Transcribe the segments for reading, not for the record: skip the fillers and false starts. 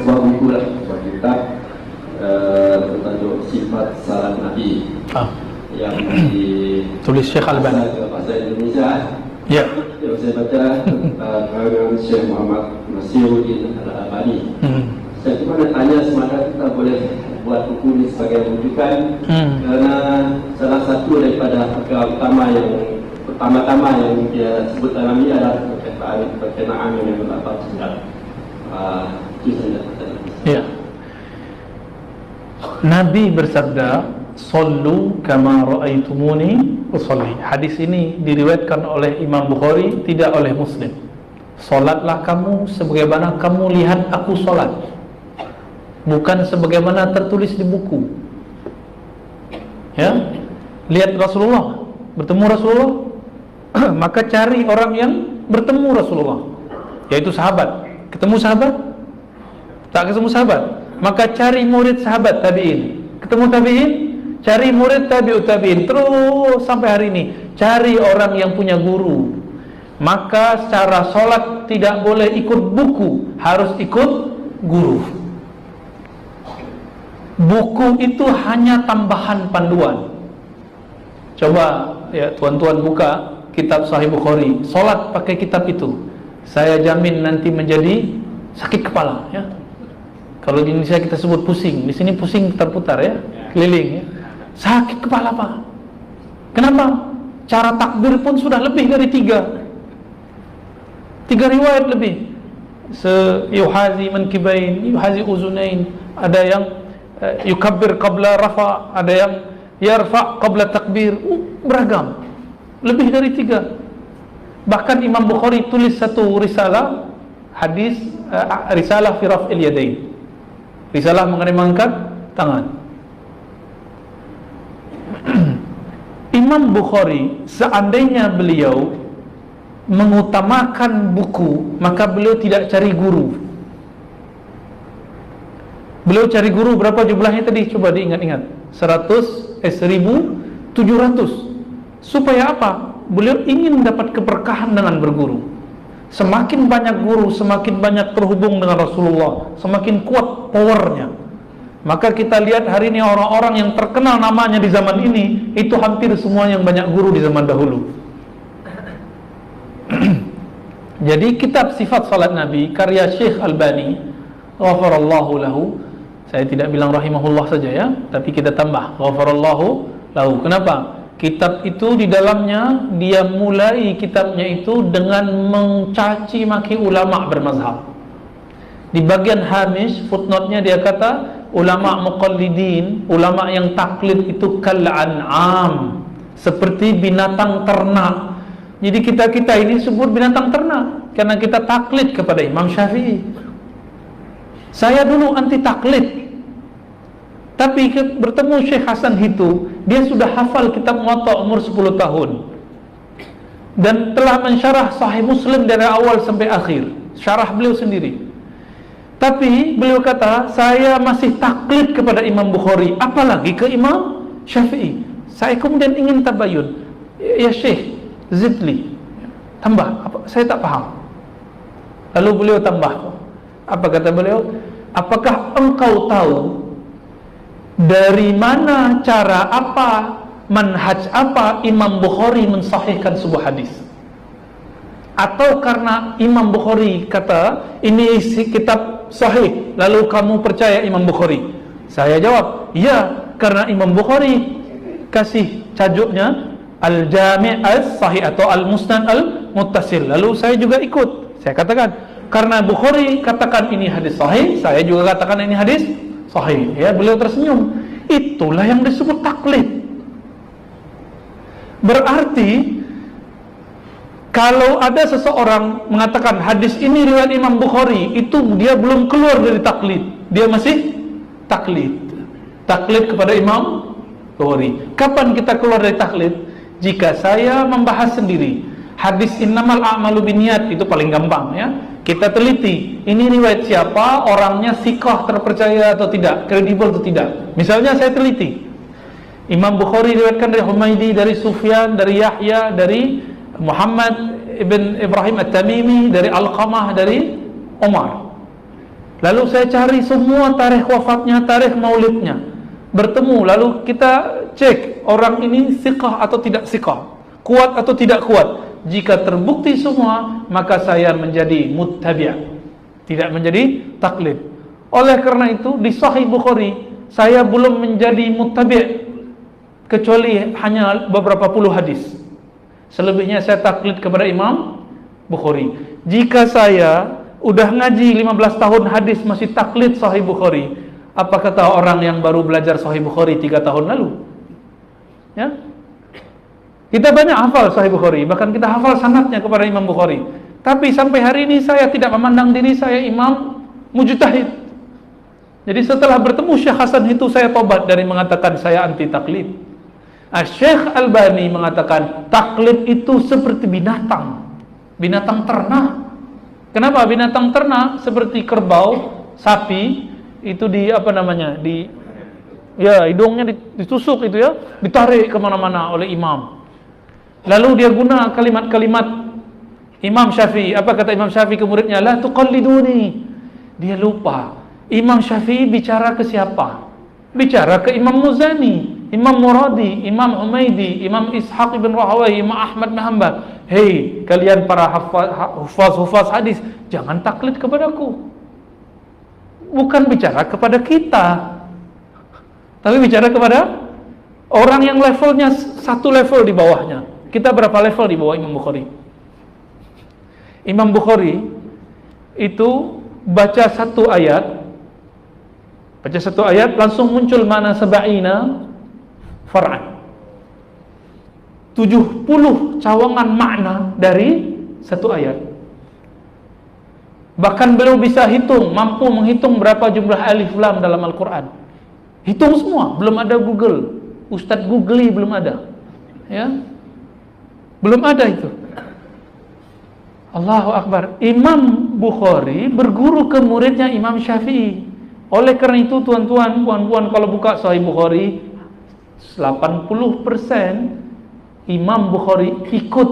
sebuah buku lah, sebuah kitab bertajuk Sifat Salat Nabi yang tulis Syekh Albani ke bahasa Indonesia. Ya. Yang saya baca karangan Syekh Muhammad Nasiruddin Al-Albani. Saya cuma nak tanya sebenarnya kita boleh buat buku ini sebagai rujukan kerana salah satu daripada perkara utama yang pertama-tama yang dia sebut dalam ini adalah berkenaan dengan lafaz salat. Itu saja. Ya. Nabi bersabda, "Shallu kama ra'aitumuni usolli." Hadis ini diriwayatkan oleh Imam Bukhari, tidak oleh Muslim. Salatlah kamu sebagaimana kamu lihat aku salat, bukan sebagaimana tertulis di buku. Ya, lihat Rasulullah, bertemu Rasulullah, maka cari orang yang bertemu Rasulullah, yaitu sahabat. Ketemu sahabat? Tak ketemu sahabat, maka cari murid sahabat tabi'in. Ketemu tabi'in? Cari murid tabi'ut tabi'in. Terus sampai hari ini cari orang yang punya guru. Maka secara sholat tidak boleh ikut buku, harus ikut guru. Buku itu hanya tambahan panduan. Coba ya tuan-tuan buka kitab Sahih Bukhari, sholat pakai kitab itu, saya jamin nanti menjadi sakit kepala ya. Kalau di Indonesia kita sebut pusing, di sini pusing terputar ya, keliling ya. Sakit kepala Pak. Kenapa? Cara takbir pun sudah lebih dari tiga riwayat lebih. Yuhazi mankibain, yuhazi uzunain, ada yang yukabbir qabla rafa, ada yang yarfa qabla takbir, beragam. Lebih dari 3. Bahkan Imam Bukhari tulis satu risalah hadis, risalah fi raf'il yadain, risalah mengenai mengangkat tangan. Imam Bukhari seandainya beliau mengutamakan buku, maka beliau tidak cari guru. Beliau cari guru berapa jumlahnya tadi? Coba diingat-ingat. 1700. Supaya apa? Beliau ingin dapat keberkahan dengan berguru. Semakin banyak guru, semakin banyak terhubung dengan Rasulullah, semakin kuat powernya. Maka kita lihat hari ini orang-orang yang terkenal namanya di zaman ini, itu hampir semua yang banyak guru di zaman dahulu. Jadi kitab Sifat Salat Nabi karya Syekh Albani ghafarallahu lahu, saya tidak bilang rahimahullah saja ya, tapi kita tambah ghafarallahu lahu. Kenapa? Kitab itu di dalamnya dia mulai kitabnya itu dengan mencaci maki ulama bermazhab. Di bagian hamish footnote-nya dia kata ulama muqallidin, ulama yang taklid itu kal an'am, seperti binatang ternak. Jadi kita ini sebut binatang ternak karena kita taklid kepada Imam Syafi'i. Saya dulu anti taklid, tapi bertemu Syekh Hasan itu, dia sudah hafal kitab Muwatta umur 10 tahun dan telah mensyarah Sahih Muslim dari awal sampai akhir, syarah beliau sendiri. Tapi beliau kata, saya masih taklid kepada Imam Bukhari, apalagi ke Imam Syafi'i. Saya kemudian ingin tabayun, ya Syekh zidli, tambah, saya tak paham. Lalu beliau tambah, apa kata beliau? Apakah engkau tahu dari mana, cara apa, manhaj apa Imam Bukhari mensahihkan sebuah hadis? Atau karena Imam Bukhari kata ini isi kitab sahih, lalu kamu percaya Imam Bukhari? Saya jawab, ya, karena Imam Bukhari kasih tajuknya Al-Jami' As-Sahih atau Al-Musnad Al-Muttasil, lalu saya juga ikut. Saya katakan, karena Bukhari katakan ini hadis sahih, saya juga katakan ini hadis sahih. Ya, beliau tersenyum. Itulah yang disebut taklid. Berarti kalau ada seseorang mengatakan hadis ini riwayat Imam Bukhari, itu dia belum keluar dari taklid, dia masih taklid. Taklid kepada Imam Bukhari. Kapan kita keluar dari taklid? Jika saya membahas sendiri hadis innamal a'malu binniyat, itu paling gampang ya. Kita teliti, ini riwayat siapa, orangnya thiqah, terpercaya atau tidak, kredibel atau tidak. Misalnya saya teliti, Imam Bukhari riwayatkan dari Humaydi, dari Sufyan, dari Yahya, dari Muhammad ibn Ibrahim At-Tamimi, dari Alqamah, dari Umar. Lalu saya cari semua tarikh wafatnya, tarikh maulidnya, bertemu, lalu kita cek orang ini siqah atau tidak siqah, kuat atau tidak kuat. Jika terbukti semua, maka saya menjadi muttabi', tidak menjadi taklid. Oleh karena itu di Sahih Bukhari saya belum menjadi muttabi' kecuali hanya beberapa puluh hadis. Selebihnya saya taklid kepada Imam Bukhari. Jika saya udah ngaji 15 tahun hadis masih taklid Sahih Bukhari, apa kata orang yang baru belajar Sahih Bukhari 3 tahun lalu? Ya? Kita banyak hafal Sahih Bukhari, bahkan kita hafal sanadnya kepada Imam Bukhari. Tapi sampai hari ini saya tidak memandang diri saya imam mujtahid. Jadi setelah bertemu Syekh Hasan itu saya tobat dari mengatakan saya anti taklid. Syekh Albani mengatakan taklid itu seperti binatang, binatang ternak. Kenapa? Binatang ternak seperti kerbau, sapi itu hidungnya ditusuk itu ya, ditarik kemana-mana oleh imam. Lalu dia guna kalimat-kalimat Imam Syafi'i. Apa kata Imam Syafi'i ke muridnya? La tuqalliduni. Dia lupa Imam Syafi'i bicara ke siapa? Bicara ke Imam Muzani, Imam Muradi, Imam Humaidi, Imam Ishaq ibn Rahawai, Imam Ahmad bin Hanbal. Hei kalian para hufaz hadis, jangan taklid kepadaku. Bukan bicara kepada kita, tapi bicara kepada orang yang levelnya satu level di bawahnya. Kita berapa level di bawah Imam Bukhari? Imam Bukhari itu baca satu ayat langsung muncul makna sab'ina far'an, 70 cawangan makna dari satu ayat. Bahkan beliau bisa mampu menghitung berapa jumlah alif lam dalam Al-Quran. Hitung semua, belum ada Google, Ustadz Googly belum ada, ya, belum ada itu. Allahu Akbar. Imam Bukhari berguru ke muridnya Imam Syafi'i. Oleh karena itu tuan-tuan, puan-puan, kalau buka Sahih Bukhari 80% Imam Bukhari ikut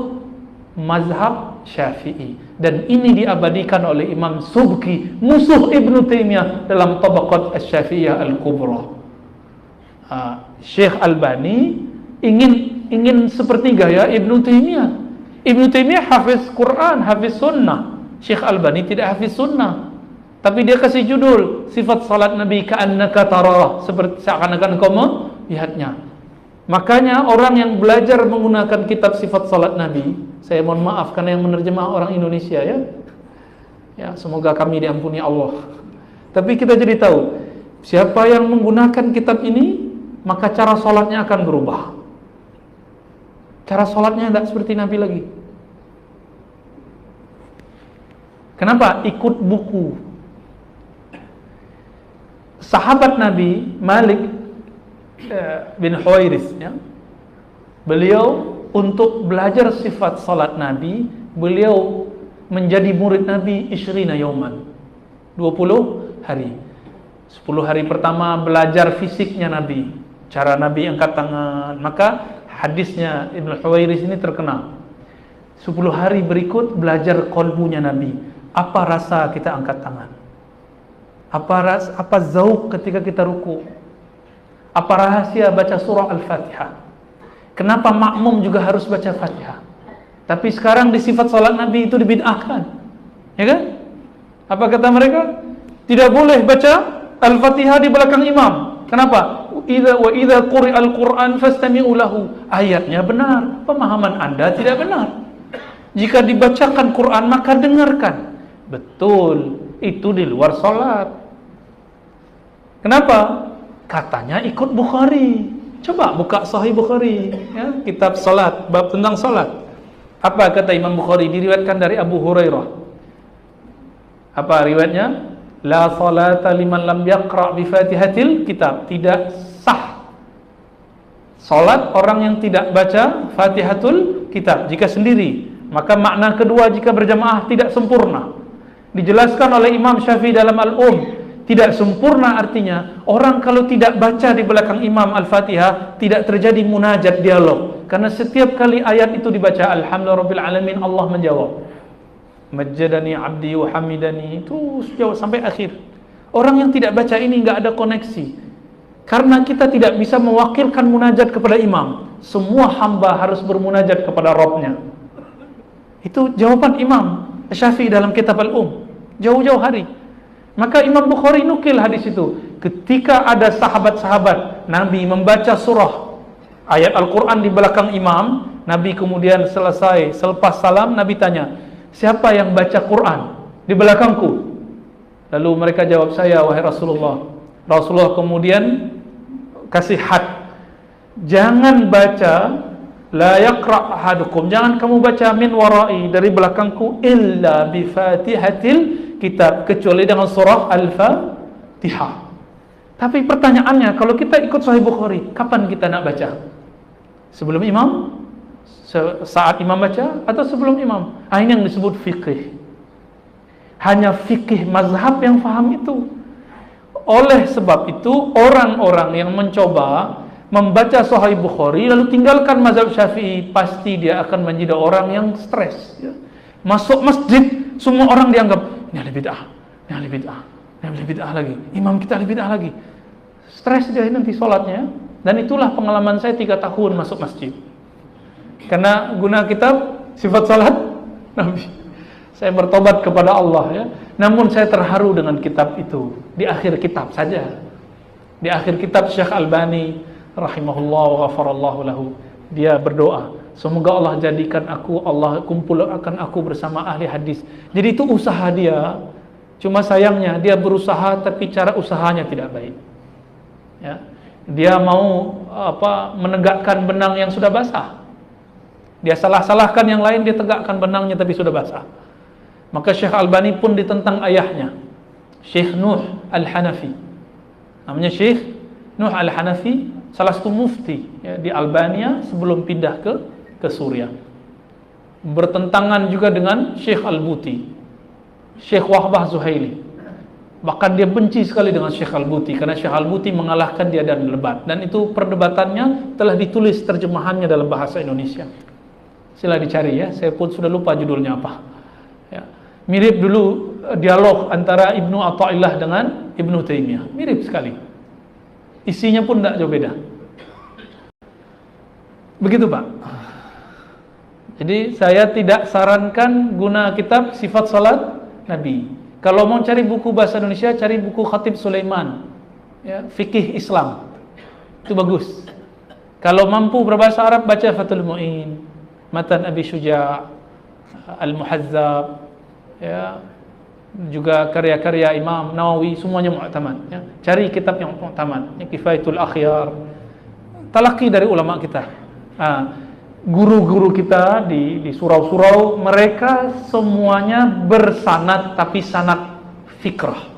mazhab Syafi'i. Dan ini diabadikan oleh Imam Subki, musuh Ibnu Taimiyah, dalam Tabaqat Asy-Syafi'iyah Al-Kubra. Syekh Albani ingin sepertiga ya Ibnu Taimiyah. Ibnu Taimiyah hafiz Quran, hafiz sunnah. Syekh Albani tidak hafiz sunnah, tapi dia kasih judul sifat salat Nabi ka'annaka tarah, seperti seakan-akan kau melihatnya. Makanya orang yang belajar menggunakan kitab sifat salat Nabi, saya mohon maaf karena yang menerjemah orang Indonesia ya. Ya, semoga kami diampuni Allah. Tapi kita jadi tahu siapa yang menggunakan kitab ini, maka cara salatnya akan berubah. Cara salatnya tidak seperti Nabi lagi. Kenapa? Ikut buku. Sahabat Nabi Malik bin Huwairis ya, beliau untuk belajar sifat salat Nabi, beliau menjadi murid Nabi isyrina yauman, 20 hari. 10 hari pertama belajar fisiknya Nabi, cara Nabi angkat tangan, maka hadisnya Ibn Huwairis ini terkenal. 10 hari berikut belajar qalbunya Nabi. Apa rasa kita angkat tangan? Apa zauq ketika kita ruku? Apa rahasia baca surah Al-Fatihah? Kenapa makmum juga harus baca Fatihah? Tapi sekarang di sifat salat Nabi itu dibid'ahkan. Ya kan? Apa kata mereka? Tidak boleh baca Al-Fatihah di belakang imam. Kenapa? Wa idza quri'al Qur'an fastami'u lahu. Ayatnya benar, pemahaman Anda tidak benar. Jika dibacakan Quran maka dengarkan. Betul, itu di luar salat. Kenapa? Katanya ikut Bukhari. Coba buka Sahih Bukhari ya, kitab salat, bab tentang salat. Apa kata Imam Bukhari? Diriwayatkan dari Abu Hurairah. Apa riwayatnya? La salata liman lam yaqra' bi Fatihatil kitab. Tidak sah salat orang yang tidak baca Fatihatul kitab jika sendiri. Maka makna kedua jika berjamaah tidak sempurna. Dijelaskan oleh Imam Syafi'i dalam Tidak sempurna artinya orang kalau tidak baca di belakang imam Al-Fatihah tidak terjadi munajat dialog. Karena setiap kali ayat itu dibaca Alhamdulillahirabbil alamin, Allah menjawab Majjadani abdi wa hamidani, itu jawab sampai akhir. Orang yang tidak baca ini nggak ada koneksi. Karena kita tidak bisa mewakilkan munajat kepada imam. Semua hamba harus bermunajat kepada Rabbnya. Itu jawaban Imam Syafi'i dalam kitab Al-Um. Jauh-jauh hari. Maka Imam Bukhari nukil hadis itu. Ketika ada sahabat-sahabat Nabi membaca surah ayat Al-Quran di belakang imam, Nabi kemudian selesai, selepas salam Nabi tanya, siapa yang baca Quran di belakangku? Lalu mereka jawab, saya wahai Rasulullah. Rasulullah kemudian kasih had, jangan baca la yaqra ahadukum, jangan kamu baca min warai, dari belakangku, illa bi fatihatil kitab, kecuali dengan surah Al-Fatihah. Tapi pertanyaannya, kalau kita ikut Sahih Bukhari, kapan kita nak baca? Sebelum imam? Saat imam baca? Atau sebelum imam? Ini yang disebut fikih. Hanya fikih mazhab yang faham itu. Oleh sebab itu, orang-orang yang mencoba membaca Sahih Bukhari lalu tinggalkan mazhab Syafi'i, pasti dia akan menjadi orang yang stres. Masuk masjid, semua orang dianggap ini ahli bid'ah, ini ahli bid'ah, ini ahli bid'ah lagi, imam kita ahli bid'ah lagi. Stres dia nanti sholatnya. Dan itulah pengalaman saya 3 tahun masuk masjid. Karena guna kitab sifat salat Nabi, saya bertobat kepada Allah ya. Namun saya terharu dengan kitab itu. Di akhir kitab saja. Di akhir kitab Syekh Albani rahimahullah wa ghafarallahu lahu, dia berdoa, semoga Allah jadikan aku, Allah kumpulkan aku bersama ahli hadis. Jadi itu usaha dia. Cuma sayangnya dia berusaha tapi cara usahanya tidak baik. Ya. Dia mau menegakkan benang yang sudah basah. Dia salah-salahkan yang lain, dia tegakkan benangnya tapi sudah basah. Maka Syekh Albani pun ditentang ayahnya, Syekh Nuh Al-Hanafi. Namanya Syekh Nuh Al-Hanafi, salah satu mufti ya, di Albania sebelum pindah ke Suriah. Bertentangan juga dengan Syekh Al-Buti, Syekh Wahbah Zuhaili. Bahkan dia benci sekali dengan Syekh Al-Buti karena Syekh Al-Buti mengalahkan dia dan lebat. Dan itu perdebatannya telah ditulis terjemahannya dalam bahasa Indonesia. Sila dicari ya, saya pun sudah lupa judulnya apa. Ya. Mirip dulu dialog antara Ibnu Athaillah dengan Ibnu Taimiyah. Mirip sekali. Isinya pun tidak jauh beda. Begitu Pak. Jadi saya tidak sarankan guna kitab sifat salat Nabi. Kalau mau cari buku bahasa Indonesia, cari buku Khatib Sulaiman ya, fikih Islam. Itu bagus. Kalau mampu berbahasa Arab, baca Fathul Mu'in, Matan Abi Syuja', Al-Muhazzab ya, juga karya-karya Imam Nawawi, semuanya mu'tamad ya. Cari kitab yang mu'tamad ya, Kifayatul Akhyar, talaqi dari ulama kita. Guru-guru kita di surau-surau, mereka semuanya bersanad, tapi sanad fikrah,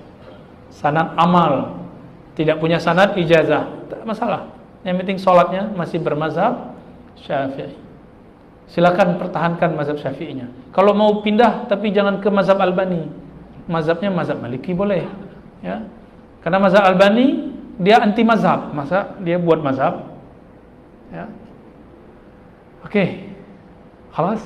sanad amal, tidak punya sanad ijazah, tak masalah. Yang penting sholatnya masih bermazhab Syafi'i. Silakan pertahankan mazhab Syafi'inya. Kalau mau pindah, tapi jangan ke mazhab Albani, mazhabnya mazhab Maliki boleh ya. Karena mazhab Albani dia anti mazhab, masa dia buat mazhab ya. Oke, khalas.